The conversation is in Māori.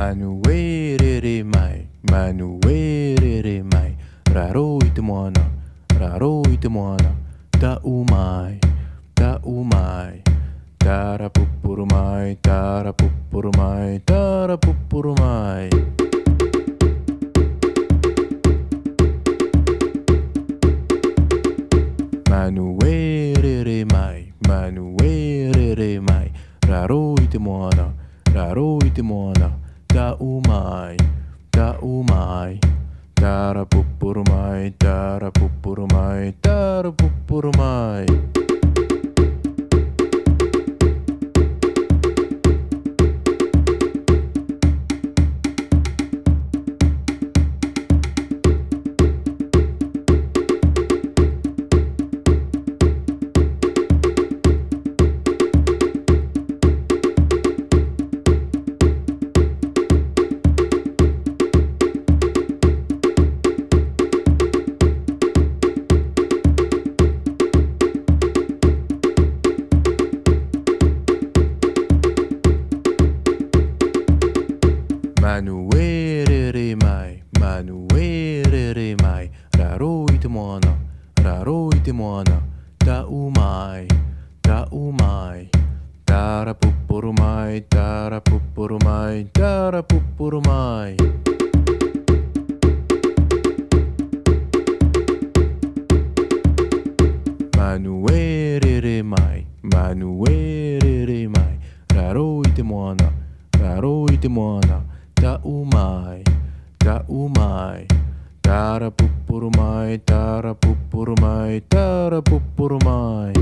Manuerere mai, manuerere mai. Raroite moana, raroite moana. Ta umai, ta umai. Tara pupurumai, tara pupurumai, tara pupurumai. Manuerere mai, manuerere mai. Raroite moana, raroite moana. Ta umai, ta umai. Tara pupurumai, tara pupurumai, tara pupurumai. Manuerere mai, manuerere mai. Raroite moana, raroite moana. Ta umai, ta umai. Tara pupurumai, tara pupurumai, tara pupurumai. Manuerere mai, manuerere mai. Raroite moana, raroite moana. Ta umai, ta umai. Tara pupurumai, tara pupurumai, tara pupurumai.